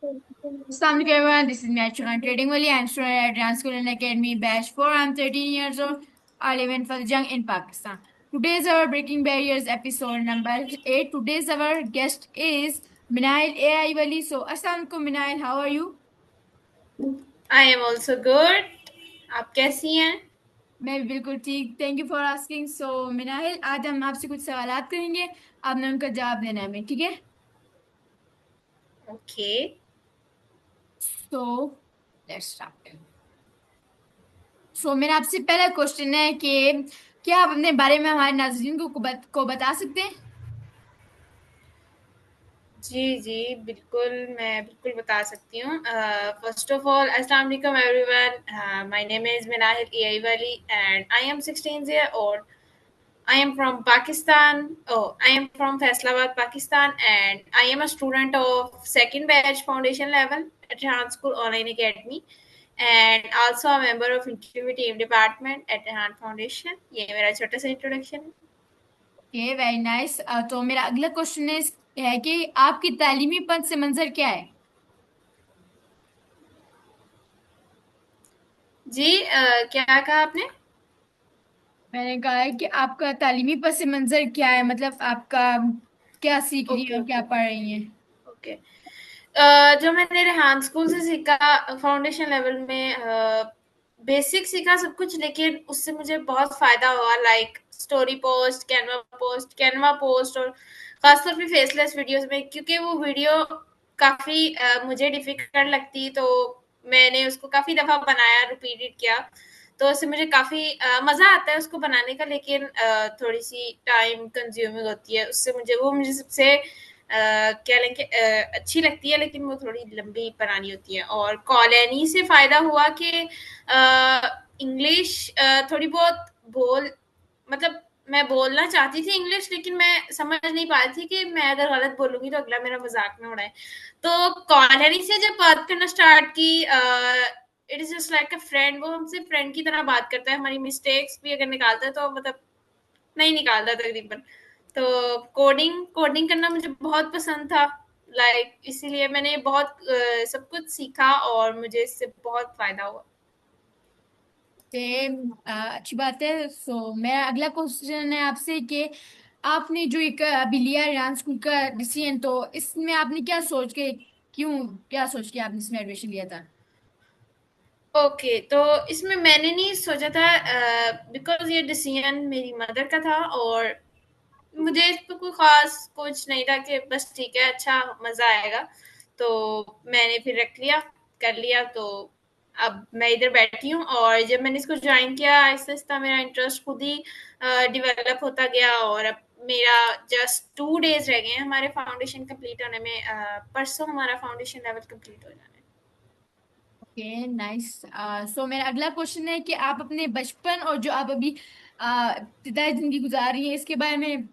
Assalamualaikum everyone, this is Miachuran Trading Valley. I'm student at Ryan School and Academy Batch 4. I'm 13 years old. I live in Faljang in Pakistan. Today's our Breaking Barriers episode number 8. Today's our guest is Minail AI Wali. So, Assalamualaikum Minail, how are you? I am also good. आप कैसी हैं? मैं भी बिल्कुल ठीक। Thank you for asking. So Minahil, आज हम आपसे कुछ सवालात करेंगे, आपने उनका जवाब देना है हमें, ठीक है? Okay. So let's start. So मेरा आपसे पहला क्वेश्चन है कि क्या आप अपने बारे में हमारे नाज़रीन को बता सकते हैं? जी जी, बिल्कुल, मैं बिल्कुल बता सकती हूँ। फर्स्ट ऑफ ऑल, अस्सलाम वालेकुम everyone. My name is Minahil एआई वाली and I am 16 year old. I am from Pakistan. Oh, I am from Faisalabad, Pakistan, and I am a student of second batch foundation level at Rehan School Online Academy, and also a member of interview team department at Rehan Foundation. ये मेरा छोटा सा introduction है। Okay, very nice. तो मेरा अगला question है कि आपकी तालीमी पस मंजर क्या है? जी, क्या कहा आपने? मैंने कहा है कि आपका तालीमी पस मंजर क्या है, मतलब आपका क्या सीख रही है ओके और क्या ओके पढ़ रही है? ओके। जो मैंने रेहान स्कूल से सीखा फाउंडेशन लेवल में, बेसिक सीखा सब कुछ, लेकिन उससे मुझे बहुत फायदा हुआ। Like story post, Canva post, और खासतौर पे फेसलेस वीडियोस में, क्योंकि वो वीडियो काफी मुझे डिफिकल्ट लगती, तो मैंने उसको काफी दफा बनाया, रिपीटेड किया। तो उससे मुझे काफी मजा आता है उसको बनाने का, लेकिन थोड़ी सी टाइम कंज्यूमिंग होती है उससे। मुझे सबसे क्या लेंगे, अच्छी लगती है, लेकिन वो थोड़ी लंबी बनानी होती है। और कॉलोनी से फायदा हुआ कि इंग्लिश थोड़ी बहुत बोल मतलब मैं बोलना चाहती थी इंग्लिश, लेकिन मैं समझ नहीं पा रही थी कि मैं अगर गलत बोलूंगी तो अगला मेरा मजाक में उड़ाए। तो कॉलोनी से जब बात करना स्टार्ट की, it is just like a friend. वो हमसे फ्रेंड की तरह बात करता है, हमारी मिस्टेक्स भी अगर निकालता है तो मतलब नहीं निकालता तकरीबन। तो कोडिंग कोडिंग करना मुझे बहुत पसंद था। इसीलिए मैंने बहुत सब कुछ सीखा और मुझे इससे बहुत फायदा हुआ। सेम, अच्छी बात है। सो मेरा अगला क्वेश्चन है आपसे कि आपने जो एक अभी लिया है डांस स्कूल का डिसीजन, तो इसमें आपने क्या सोच के आपने इसमें एडमिशन लिया था? ओके, तो इसमें मैंने नहीं सोचा था, बिकॉज ये डिसीजन मेरी मदर का था, और मुझे इस पे कोई खास कुछ नहीं था कि बस ठीक है, अच्छा मजा आएगा। तो मैंने फिर रख लिया, कर लिया। तो अब मैं इधर बैठी हूँ, और जब मैंने इसको ज्वाइन किया, आहिस्ता आहिस्ता मेरा इंटरेस्ट खुद ही डिवेलप होता गया। और अब मेरा जस्ट 2 डेज रह गए हैं हमारे फाउंडेशन कंप्लीट होने में। परसों हमारा फाउंडेशन लेवल कंप्लीट हो जाना है। Okay, nice. सो मेरा अगला क्वेश्चन है कि आप अपने बचपन और जो आप अभी इब्तिदाई जिंदगी गुजार रही हैं, इसके बारे में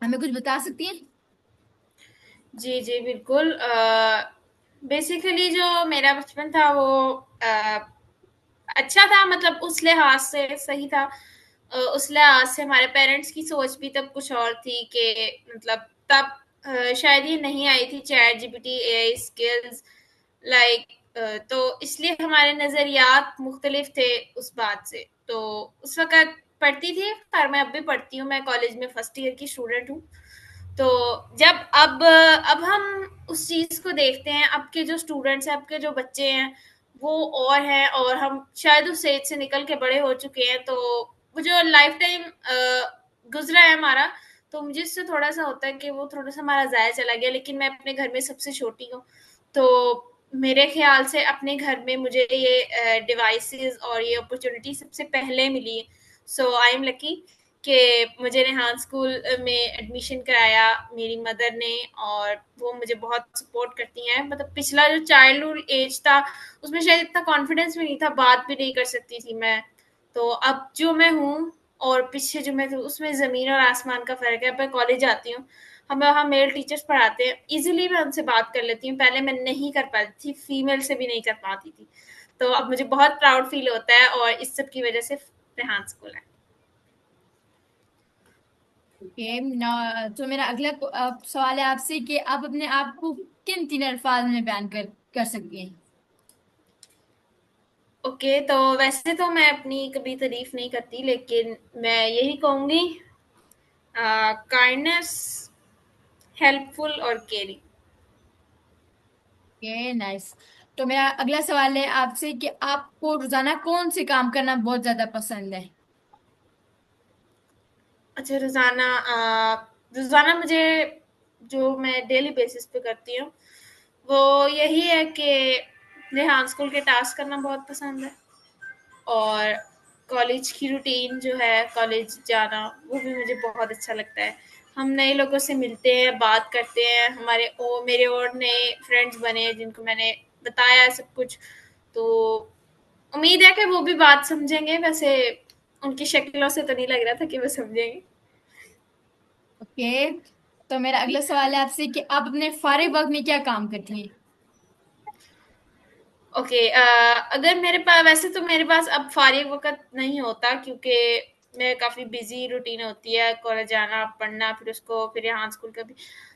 हमें कुछ बता सकती हैं? जी जी, बिल्कुल। बेसिकली जो मेरा बचपन था वो अ, अच्छा था, मतलब उस लिहाज से सही था। उस लिहाज से हमारे पेरेंट्स की सोच भी तब कुछ और थी कि मतलब तब शायद ये नहीं आई थी chat GPT, AI skills, like. तो इसलिए हमारे नजरियात मुख्तलिफ थे उस बात से। तो उस वक्त पढ़ती थी, पर मैं अब भी पढ़ती हूँ, मैं कॉलेज में फर्स्ट ईयर की स्टूडेंट हूँ। तो जब अब हम उस चीज को देखते हैं, अब के जो स्टूडेंट्स हैं, अब के जो बच्चे हैं, वो और हैं, और हम शायद उस एज से निकल के बड़े हो चुके हैं। तो वो जो लाइफ टाइम गुजरा है हमारा, तो मुझे इससे थोड़ा सा होता है कि वो थोड़ा सा हमारा जाया चला गया। लेकिन मैं अपने घर में सबसे छोटी हूँ, तो मेरे ख्याल से अपने घर में मुझे ये डिवाइसेस और ये अपॉर्चुनिटी सबसे पहले मिली। सो आई एम लकी कि मुझे रेहान स्कूल में एडमिशन कराया मेरी मदर ने, और वो मुझे बहुत सपोर्ट करती हैं। मतलब पिछला जो चाइल्डहुड एज था, उसमें शायद इतना कॉन्फिडेंस भी नहीं था, बात भी नहीं कर सकती थी मैं। तो अब जो मैं हूँ और पीछे जो मैं थी, उसमें ज़मीन और आसमान का फ़र्क है। अब मैं कॉलेज जाती हूँ, हमें वहाँ मेल टीचर्स पढ़ाते हैं, इजीली मैं उनसे बात कर लेती हूँ। पहले मैं नहीं कर पाती थी, फीमेल से भी नहीं कर पाती थी। तो अब मुझे बहुत प्राउड फील होता है, और इस सब की वजह से रेहान स्कूल है। ओके ना। तो मेरा अगला सवाल है आपसे कि आप अपने आप को किन तीन अल्फाज में बयान कर कर सकती हैं। ओके, तो वैसे तो मैं अपनी कभी तारीफ नहीं करती, लेकिन मैं यही कहूंगी, काइंडनेस, हेल्पफुल और केयरिंग। Okay nice. तो मेरा अगला सवाल है आपसे कि आपको रोजाना कौन से काम करना बहुत ज्यादा पसंद है? अच्छा, रोजाना रोजाना मुझे जो मैं डेली बेसिस पे करती हूँ वो यही है कि रेहान स्कूल के टास्क करना बहुत पसंद है, और कॉलेज की रूटीन जो है, कॉलेज जाना, वो भी मुझे बहुत अच्छा लगता है। हम नए लोगों से मिलते हैं, बात करते हैं, मेरे और नए फ्रेंड्स बने हैं जिनको मैंने बताया सब कुछ। तो उम्मीद है कि वो भी बात समझेंगे। वैसे उनकी शक्लों से तो नहीं लग रहा था कि वो समझेंगे। ओके। तो मेरा अगला सवाल है आपसे कि आप अपने फारिग वक्त में क्या काम करती हैं? ओके, अगर मेरे पास, वैसे तो मेरे पास अब फारिग वक़्त नहीं होता, क्योंकि मैं काफ़ी बिज़ी रूटीन होती है, कॉलेज जाना, पढ़ना, फिर यहाँ स्कूल का भी।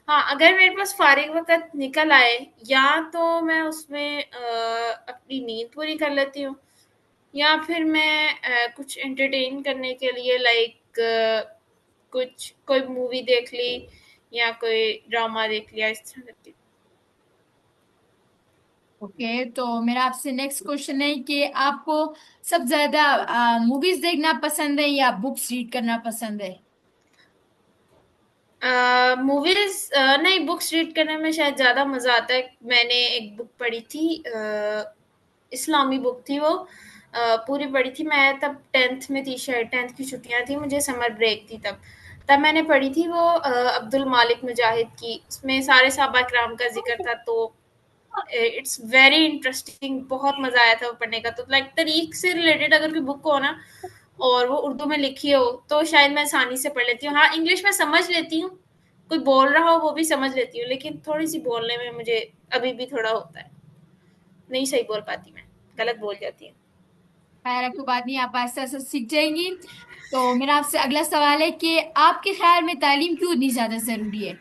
हाँ, अगर मेरे पास फारिग वक़्त निकल आए, या तो मैं उसमें अपनी नींद पूरी कर लेती हूँ, या फिर मैं कुछ एंटरटेन करने के लिए, लाइक कुछ कोई मूवी देख ली या कोई ड्रामा देख लिया, इस तरह करती हूँ। ओके। तो मेरा आपसे नेक्स्ट क्वेश्चन है कि आपको सबसे ज्यादा मूवीज देखना पसंद है या बुक्स रीड करना पसंद है? मूवीज नहीं, बुक्स रीड करने में शायद ज्यादा मजा आता है। मैंने एक बुक पढ़ी थी, इस्लामी बुक थी वो, पूरी पढ़ी थी। मैं तब 10th में थी, शायद 10th की छुट्टियां थी, मुझे समर ब्रेक थी तब। तब मैंने पढ़ी थी वो, अब्दुल मालिक मुजाहिद की। उसमें सारे सहाबा किराम का जिक्र था, तो इट्स वेरी इंटरेस्टिंग। बहुत मजा आया था वो पढ़ने का। तो लाइक तारीख से रिलेटेड अगर कोई बुक हो ना, और वो उर्दू में लिखी हो, तो शायद मैं आसानी से पढ़ लेती हूँ। हाँ, इंग्लिश में समझ लेती हूँ, कोई बोल रहा हो वो भी समझ लेती हूँ, लेकिन थोड़ी सी बोलने में मुझे अभी भी थोड़ा होता है, नहीं सही बोल पाती, मैं गलत बोल जाती हूँ। खैर कोई बात नहीं, आप आहिस्ता आहिस्ता सीख जाएंगी। तो मेरा आपसे अगला सवाल है कि आपके ख्याल में तालीम क्यों इतनी ज्यादा जरूरी है?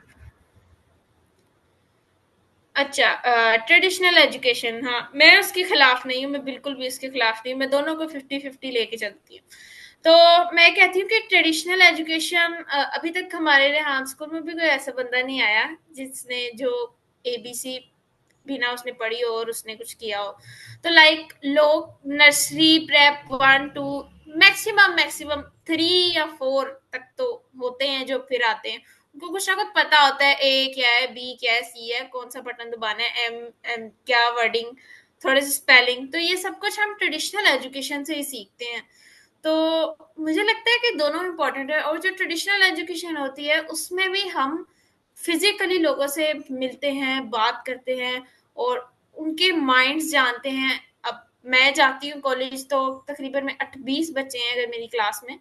अच्छा, ट्रेडिशनल एजुकेशन, हाँ, मैं उसके खिलाफ नहीं हूँ, मैं बिल्कुल भी उसके खिलाफ नहीं हूँ, मैं दोनों को 50-50 लेके चलती हूँ। तो मैं कहती हूँ कि ट्रेडिशनल एजुकेशन, अभी तक हमारे रेहान स्कूल में भी कोई ऐसा बंदा नहीं आया जिसने जो एबीसी बिना उसने पढ़ी हो और उसने कुछ किया हो। तो लाइक लोग नर्सरी, प्रेप 1 2, मैक्सिमम मैक्सिमम 3 या 4 तक तो होते हैं जो फिर आते हैं। उनको कुछ ना कुछ पता होता है, ए क्या है, बी क्या है, सी है, कौन सा बटन दबाना है, एम एम क्या वर्डिंग, थोड़े से स्पेलिंग। तो ये सब कुछ हम ट्रेडिशनल एजुकेशन से ही सीखते हैं। तो मुझे लगता है कि दोनों इम्पोर्टेंट है, और जो ट्रेडिशनल एजुकेशन होती है उसमें भी हम फिजिकली लोगों से मिलते हैं, बात करते हैं, और उनके माइंड्स जानते हैं। अब मैं जाती हूँ कॉलेज, तो तकरीबन में 20 बच्चे हैं अगर मेरी क्लास में,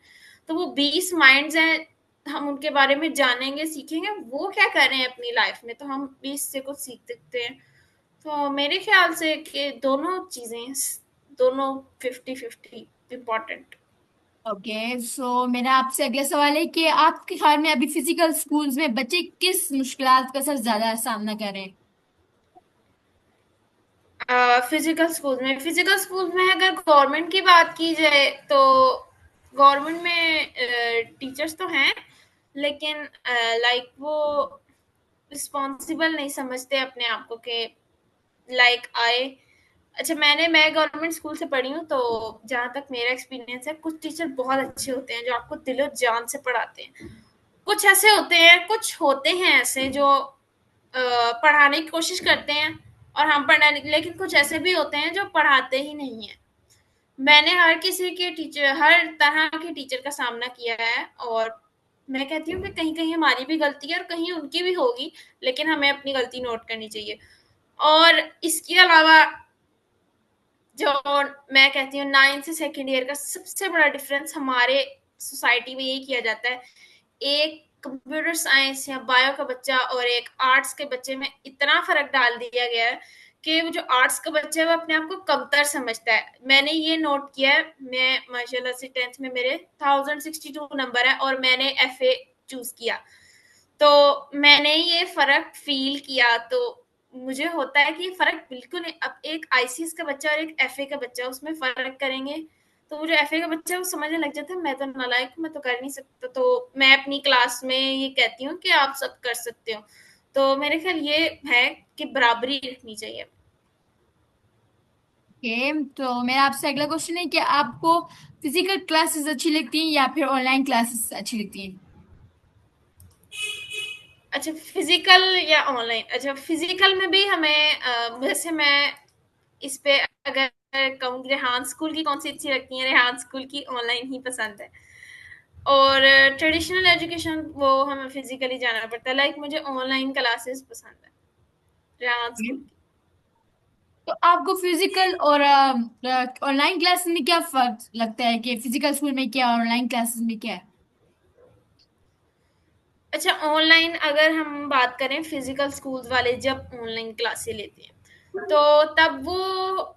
तो वो 20 माइंड्स हैं। हम उनके बारे में जानेंगे, सीखेंगे वो क्या कर रहे हैं अपनी लाइफ में, तो हम 20 से कुछ सीख सकते हैं। तो मेरे ख्याल से कि दोनों चीजें, दोनों 50-50 इम्पोर्टेंट। ओके। सो मेरा आपसे अगला सवाल है कि आपके ख्याल में अभी फिजिकल स्कूल्स में बच्चे किस मुश्किलात का सबसे ज्यादा सामना कर रहे हैं? फिजिकल स्कूल में अगर गवर्नमेंट की बात की जाए, तो गवर्नमेंट में टीचर्स तो हैं, लेकिन लाइक वो रिस्पॉन्सिबल नहीं समझते अपने आप को, कि लाइक आए। अच्छा, मैं गवर्नमेंट स्कूल से पढ़ी हूँ, तो जहाँ तक मेरा एक्सपीरियंस है, कुछ टीचर बहुत अच्छे होते हैं जो आपको दिलो जान से पढ़ाते हैं। कुछ ऐसे होते हैं, कुछ होते हैं ऐसे जो पढ़ाने की कोशिश करते हैं, और हम पढ़ाने, लेकिन कुछ ऐसे भी होते हैं जो पढ़ाते ही नहीं है। मैंने हर तरह के टीचर का सामना किया है, और मैं कहती हूँ कि कहीं कहीं हमारी भी गलती है और कहीं उनकी भी होगी, लेकिन हमें अपनी गलती नोट करनी चाहिए। और इसके अलावा जो मैं कहती हूँ, 9th से सेकेंड ईयर का सबसे बड़ा डिफरेंस हमारे सोसाइटी में यही किया जाता है। एक कंप्यूटर साइंस या बायो का बच्चा और एक आर्ट्स के बच्चे में इतना फर्क डाल दिया गया है कि वो जो आर्ट्स का बच्चा है वो अपने आप को कमतर समझता है। मैंने ये नोट किया है, मैं माशाल्लाह से 10th में मेरे 1062 नंबर है, और मैंने एफए चूज किया, तो मैंने ये फर्क फील किया। तो मुझे होता है कि फर्क बिल्कुल नहीं। अब एक आईसीएस का बच्चा और एक एफए का बच्चा, उसमें फर्क करेंगे तो वो जो एफए का बच्चा है वो समझने लग जाता है मैं तो नालायक हूँ, मैं तो कर नहीं सकता। तो मैं अपनी क्लास में ये कहती हूँ कि आप सब कर सकते हो। तो मेरे ख्याल ये है कि बराबरी रखनी चाहिए। ओके, तो मेरा आपसे अगला क्वेश्चन है कि आपको फिजिकल क्लासेस अच्छी लगती हैं या फिर ऑनलाइन क्लासेस अच्छी लगती हैं? अच्छा, फिजिकल या ऑनलाइन? अच्छा, फिजिकल में भी हमें वैसे मैं इस पे अगर कहूँ कि रेहान स्कूल की कौन सी अच्छी लगती है, रेहान स्कूल की ऑनलाइन ही पसंद है। और ट्रेडिशनल एजुकेशन वो हमें फिजिकली जाना पड़ता है। लाइक मुझे ऑनलाइन क्लासेस पसंद है रेहान Okay. स्कूल की। तो आपको फिजिकल और ऑनलाइन क्लास में क्या फर्क लगता है कि फिजिकल स्कूल में क्या और ऑनलाइन क्लासेस में क्या है? अच्छा, ऑनलाइन अगर हम बात करें, फिजिकल स्कूल वाले जब ऑनलाइन क्लासेस लेते हैं तो तब वो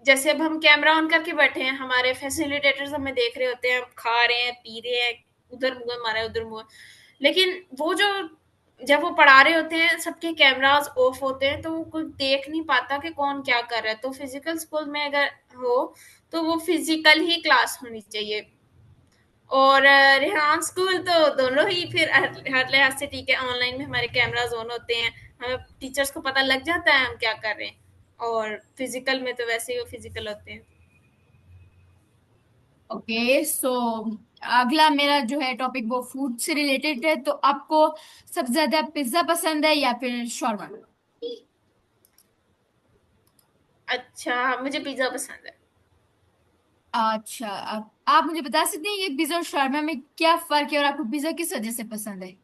जैसे अब हम कैमरा ऑन करके बैठे हैं, हमारे फैसिलिटेटर्स हमें देख रहे होते हैं, हम खा रहे हैं, पी रहे हैं, उधर मुंह मारा है, उधर मुंह। लेकिन वो जो जब वो पढ़ा रहे होते हैं, सबके कैमरास ऑफ होते हैं, तो वो कोई देख नहीं पाता कि कौन क्या कर रहा है। तो फिजिकल स्कूल में अगर हो तो वो फिजिकल ही क्लास होनी चाहिए। और रेहान स्कूल तो दोनों ही फिर हर लिहाज से ठीक है। ऑनलाइन में हमारे कैमराज ऑन होते हैं, हमें टीचर्स को पता लग जाता है हम क्या कर रहे हैं। और फिजिकल में तो वैसे ही वो फिजिकल होते हैं। ओके, सो अगला मेरा जो है टॉपिक वो फूड से रिलेटेड है। तो आपको सबसे ज्यादा पिज्जा पसंद है या फिर शॉर्मा? अच्छा, मुझे पिज्जा पसंद है। अच्छा, आप मुझे बता सकते हैं ये पिज्जा और शॉर्मा में क्या फर्क है और आपको पिज्जा किस वजह से पसंद है?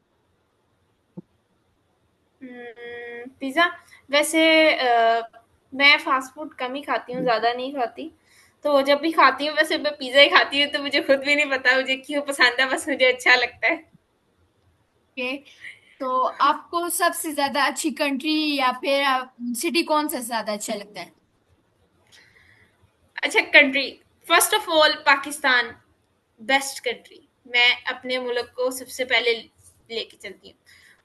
पिज्जा वैसे मैं फास्ट फूड कम ही खाती हूँ, ज्यादा नहीं खाती। तो जब भी खाती हूँ वैसे मैं पिज्जा ही खाती हूँ, तो मुझे खुद भी नहीं पता मुझे क्यों पसंद है, बस मुझे अच्छा लगता है। ओके, तो आपको सबसे ज्यादा अच्छी कंट्री या फिर सिटी कौन सा ज्यादा अच्छा लगता है? अच्छा, country, first of all Pakistan best country. मैं अपने मुल्क को सबसे पहले लेके चलती हूँ।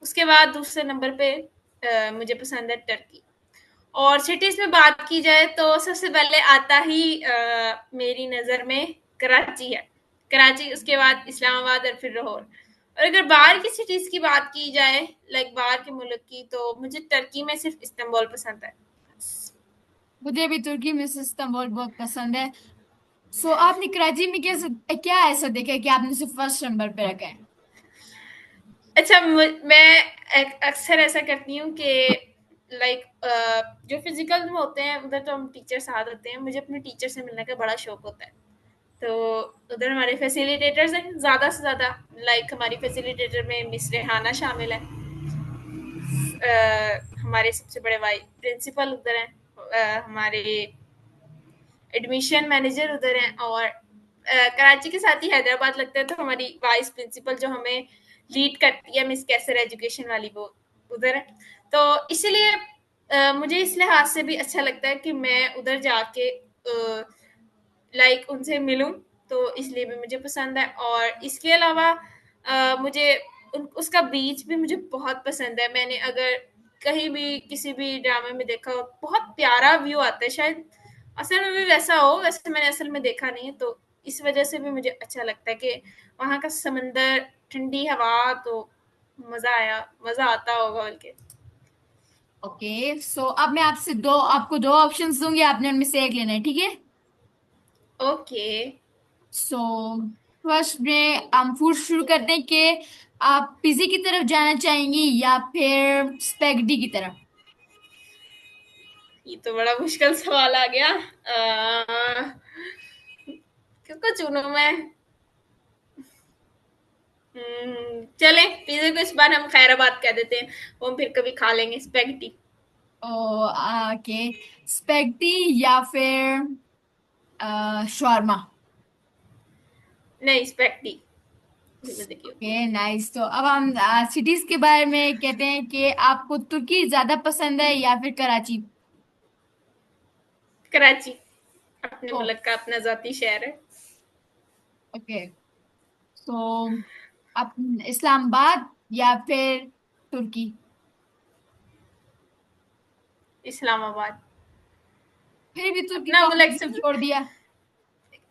उसके बाद दूसरे नंबर पे मुझे पसंद है टर्की। और सिटीज में बात की जाए तो सबसे पहले आता ही मेरी नज़र में कराची है। कराची, उसके बाद इस्लामाबाद और फिर लाहौर। और अगर बाहर की सिटीज की बात की जाए, लाइक बाहर के मुल्क की, तो मुझे टर्की में सिर्फ इस्तांबुल पसंद है। मुझे भी तुर्की में से इस्तांबुल बहुत पसंद है। सो आपने कराची में क्या क्या ऐसा देखा है कि आपने उसे फर्स्ट नंबर पे रखा है? अच्छा, मैं अक्सर ऐसा करती हूँ कि लाइक जो फिजिकल में होते हैं उधर तो हम टीचर साथ होते हैं, मुझे अपने टीचर से मिलने का बड़ा शौक होता है। तो उधर हमारे फैसिलिटेटर्स हैं ज़्यादा से ज़्यादा। लाइक हमारी फैसिलिटेटर में मिस रेहाना शामिल है। हमारे सबसे बड़े वाइस प्रिंसिपल उधर हैं। हमारे एडमिशन मैनेजर उधर हैं। और कराची के साथ ही हैदराबाद लगता है, तो हमारी वाइस प्रिंसिपल जो हमें लीड करती है, मिस कैसर एजुकेशन वाली, वो उधर है। तो इसीलिए मुझे इस लिहाज से भी अच्छा लगता है कि मैं उधर जाके लाइक उनसे मिलूं। तो इसलिए भी मुझे पसंद है। और इसके अलावा मुझे उसका बीच भी मुझे बहुत पसंद है। मैंने अगर कहीं भी किसी भी ड्रामे में देखा हो, बहुत प्यारा व्यू आता है। शायद असल में भी वैसा हो, वैसे मैंने असल में देखा नहीं है। तो इस वजह से भी मुझे अच्छा लगता है कि वहाँ का समंदर, ठंडी हवा, तो मजा आता होगा बल्कि। ओके, सो अब मैं आपको दो ऑप्शंस दूंगी, आपने उनमें से एक लेना है, ठीक है? ओके। सो फर्स्ट में हम फूड शुरू करते हैं कि आप पिज्जे की तरफ जाना चाहेंगी या फिर स्पेगेटी की तरफ? ये तो बड़ा मुश्किल सवाल आ गया। किसको चुनूं मैं? चले पिज्जे को इस बार हम खैराबाद कह देते हैं, वो हम फिर कभी खा लेंगे स्पेगेटी। ओ, ओके, स्पेगेटी या फिर शॉर्मा? नहीं, स्पेगेटी। देखियो। Okay, nice. तो अब हम सिटीज के बारे में कहते हैं कि आपको तुर्की ज्यादा पसंद है या फिर कराची? कराची अपने ओ, मुल्क का अपना जाती शहर है। ओके, तो आप इस्लामाबाद या फिर तुर्की? इस्लामाबाद। फिर भी तो अपना मुल्क से छोड़ दिया।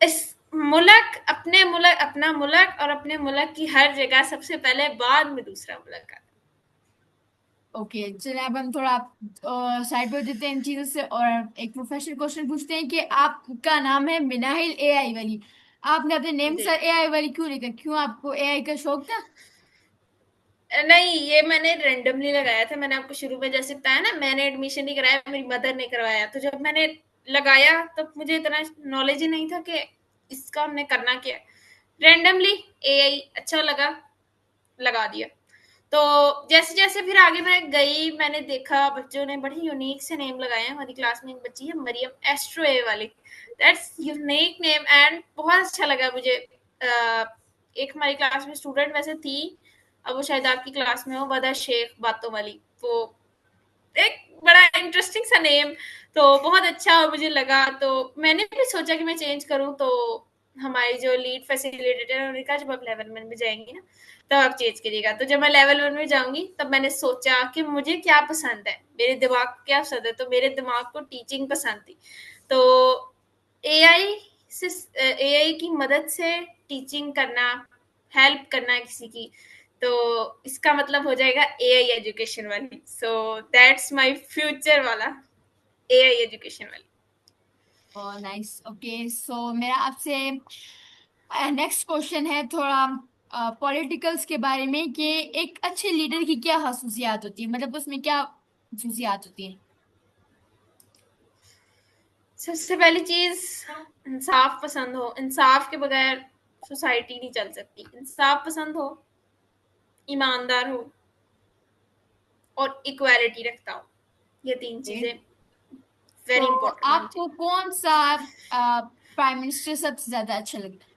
इस मुल्क अपने मुल्क अपना मुल्क और अपने मुल्क की हर जगह सबसे पहले, बाद में दूसरा मुल्क आता। ओके, चलिए अब हम थोड़ा साइड पर देते हैं इन चीजों से और एक प्रोफेशनल क्वेश्चन पूछते हैं कि आपका नाम है मिनाहिल एआई वाली, आपने अपने नेम जी। सर एआई वाली क्यों लिखा? क्यों आपको एआई का शौक था? नहीं, ये मैंने रैंडमली लगाया था। मैंने आपको शुरू में जैसे बताया ना, मैंने एडमिशन नहीं कराया, मेरी मदर ने करवाया। तो जब मैंने लगाया तो मुझे इतना नॉलेज ही नहीं था कि इसका हमने करना क्या है। रैंडमली एआई अच्छा लगा, लगा दिया। तो जैसे जैसे फिर आगे मैं गई, मैंने देखा बच्चों ने बड़े यूनिक से नेम लगाए हैं। हमारी क्लास में एक बच्ची है मरियम, एस्ट्रो ए वाली। दैट्स यूनिक नेम एंड बहुत अच्छा लगा मुझे। एक हमारी क्लास में स्टूडेंट वैसे थी, अब वो शायद आपकी क्लास में हो, वदा शेख बातों वाली। वो एक बड़ा इंटरेस्टिंग सा नेम, तो बहुत अच्छा मुझे लगा। तो मैंने भी सोचा कि मैं चेंज करूं। तो हमारी जो लीड फैसिलिटेटर है उन्होंने कहा जब आप लेवल 1 में जाएंगी ना तब आप चेंज करिएगा। तो जब मैं लेवल 1 में जाऊंगी तब मैंने सोचा कि मुझे क्या पसंद है, मेरे दिमाग को क्या पसंद है। तो मेरे दिमाग को टीचिंग पसंद थी। तो एआई से, एआई की मदद से टीचिंग करना, हेल्प करना किसी की, तो इसका मतलब हो जाएगा एआई एजुकेशन वाली। सो दैट्स माय फ्यूचर वाला, एआई एजुकेशन वाली। और नाइस, ओके, सो मेरा आपसे नेक्स्ट क्वेश्चन है थोड़ा पॉलिटिकल्स के बारे में कि एक अच्छे लीडर की क्या खसूसियात होती है, मतलब उसमें क्या खसूसियात होती है? सबसे पहली चीज, इंसाफ पसंद हो। इंसाफ के बगैर सोसाइटी नहीं चल सकती। इंसाफ पसंद हो, ईमानदार हो और इक्वालिटी रखता हो। ये तीन चीजें तो वेरी इंपॉर्टेंट है मुझे। आपको कौन सा प्राइम मिनिस्टर सबसे ज्यादा अच्छा लगता है?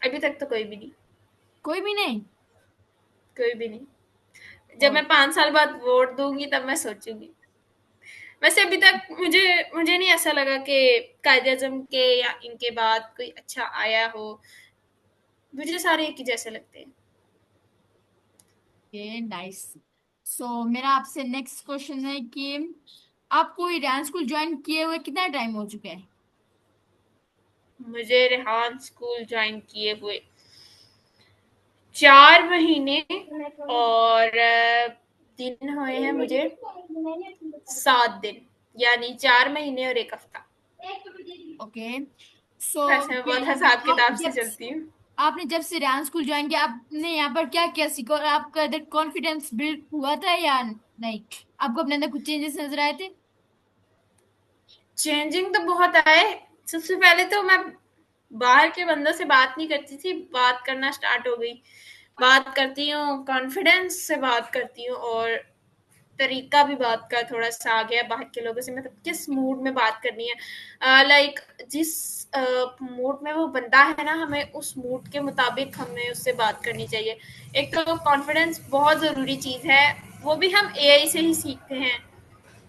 अभी तक तो कोई भी नहीं। कोई भी नहीं? कोई भी नहीं। जब ओ, मैं 5 साल बाद वोट दूंगी तब मैं सोचूंगी। वैसे अभी तक मुझे मुझे नहीं ऐसा लगा कि कायदे आजम के या इनके बाद कोई अच्छा आया हो। मुझे सारे एक ही जैसे लगते हैं। Okay, nice. सो मेरा आपसे नेक्स्ट क्वेश्चन है कि आपको ये डांस स्कूल ज्वाइन किए हुए कितना टाइम हो चुका है? मुझे रेहान स्कूल ज्वाइन किए हुए 4 महीने और दिन हुए हैं मुझे 7 दिन, यानी 4 महीने और 1 हफ्ता। ओके, सो वैसे मैं बहुत हिसाब आप किताब से जब चलती हूँ। आपने जब से डांस स्कूल ज्वाइन किया आपने यहाँ पर क्या क्या सीखा और आपका अंदर कॉन्फिडेंस बिल्ड हुआ था या नहीं? आपको अपने अंदर कुछ चेंजेस नजर आए थे? चेंजिंग तो बहुत आए। सबसे पहले तो मैं बाहर के बंदों से बात नहीं करती थी, बात करना स्टार्ट हो गई। बात करती हूँ, कॉन्फिडेंस से बात करती हूँ और तरीका भी बात का थोड़ा सा आ गया बाहर के लोगों से। मतलब किस मूड में बात करनी है, लाइक जिस मूड में वो बंदा है ना, हमें उस मूड के मुताबिक हमें उससे बात करनी चाहिए। एक तो कॉन्फिडेंस बहुत ज़रूरी चीज़ है, वो भी हम एआई से ही सीखते हैं।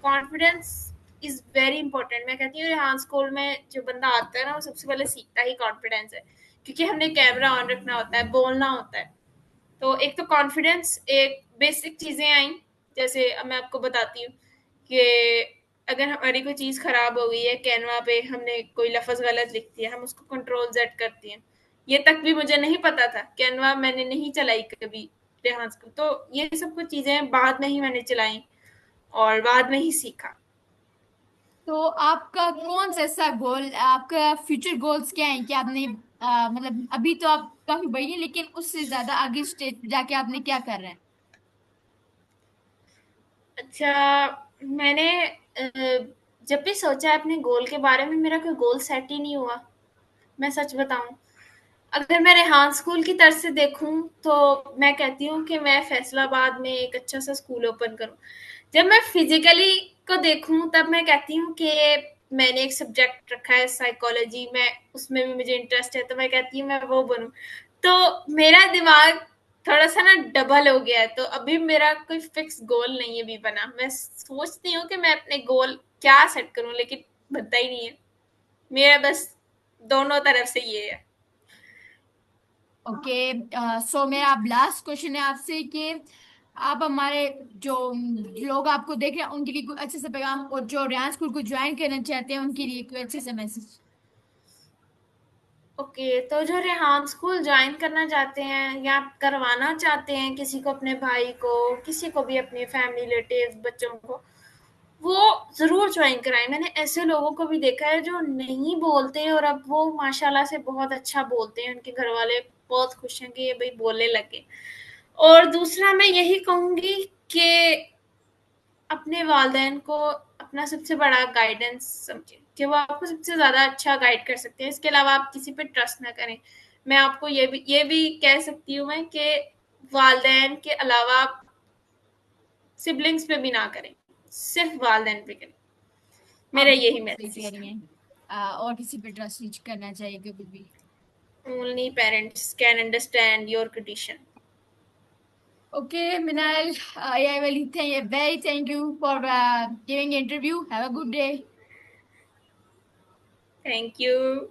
Confidence is very important. मैं कहती हूँ हाँ, स्कूल में जो बंदा आता है ना वो सबसे पहले सीखता ही कॉन्फिडेंस है, क्योंकि हमने कैमरा ऑन रखना होता है, बोलना होता है। तो एक तो कॉन्फिडेंस, एक बेसिक चीजें आई। जैसे अब मैं आपको बताती हूँ कि अगर हमारी कोई चीज खराब हो गई है, कैनवा पे हमने कोई लफज गलत लिख दिया, हम उसको कंट्रोल जेड करते हैं। ये तक भी मुझे नहीं पता था, कैनवा मैंने नहीं चलाई कभी रेहान्स को। तो ये सब कुछ चीजें बाद में ही मैंने चलाई और बाद में ही सीखा। तो आपका कौन सा ऐसा गोल, आपका फ्यूचर गोल्स क्या है कि आपने मतलब अभी तो आप काफी बड़ी हैं लेकिन उससे ज्यादा आगे स्टेज पे जाके आपने क्या कर रहे हैं? अच्छा, मैंने जब भी सोचा है अपने गोल के बारे में, मेरा कोई गोल सेट ही नहीं हुआ। मैं सच बताऊं, अगर मैं रेहान स्कूल की तरफ से देखूं तो मैं कहती हूँ कि मैं फैसलाबाद में एक अच्छा सा स्कूल ओपन करूं। जब मैं फिजिकली को देखूं तब मैं कहती हूँ कि मैंने एक सब्जेक्ट रखा है साइकोलॉजी में, उसमें भी मुझे इंटरेस्ट है, तो मैं कहती हूँ मैं वो बनूं। तो मेरा दिमाग थोड़ा सा ना डबल हो गया है। तो अभी मेरा कोई फिक्स गोल नहीं है भी बना। मैं सोचती हूँ कि मैं अपने गोल क्या सेट करूं, लेकिन बनता ही नहीं है मेरा। बस दोनों तरफ से ये है। ओके, सो मेरा अब लास्ट क्वेश्चन है आपसे कि आप हमारे जो लोग आपको देख रहे हैं उनके लिए कोई अच्छे से पैगाम, और जो रियान स्कूल को ज्वाइन करना चाहते हैं उनके लिए कोई अच्छे से मैसेज। ओके, तो जो रेहान स्कूल ज्वाइन करना चाहते हैं या करवाना चाहते हैं किसी को, अपने भाई को, किसी को भी, अपने फैमिली रिलेटिव बच्चों को, वो ज़रूर ज्वाइन कराएं। मैंने ऐसे लोगों को भी देखा है जो नहीं बोलते और अब वो माशाल्लाह से बहुत अच्छा बोलते हैं, उनके घर वाले बहुत खुश हैं कि ये भाई बोलने लगे। और दूसरा मैं यही कहूँगी कि अपने वालिदैन को अपना सबसे बड़ा गाइडेंस समझें, कि वो आपको सबसे ज़्यादा अच्छा गाइड कर सकते हैं। इसके अलावा आप किसी पे ट्रस्ट ना करें। मैं आपको ये भी कह सकती हूँ मैं कि वालिदैन के अलावा आप सिबलिंग्स पे भी ना करें, सिर्फ वालिदैन पे करें। आप मेरा यही बिल्कुल सही कह मैसेज रही था। हैं। और किसी पे ट्रस्ट नहीं करना चाहिए कभी भी। Only parents can understand your condition. Okay, Minal, I will very thank you for giving interview. Have a good day. Thank you.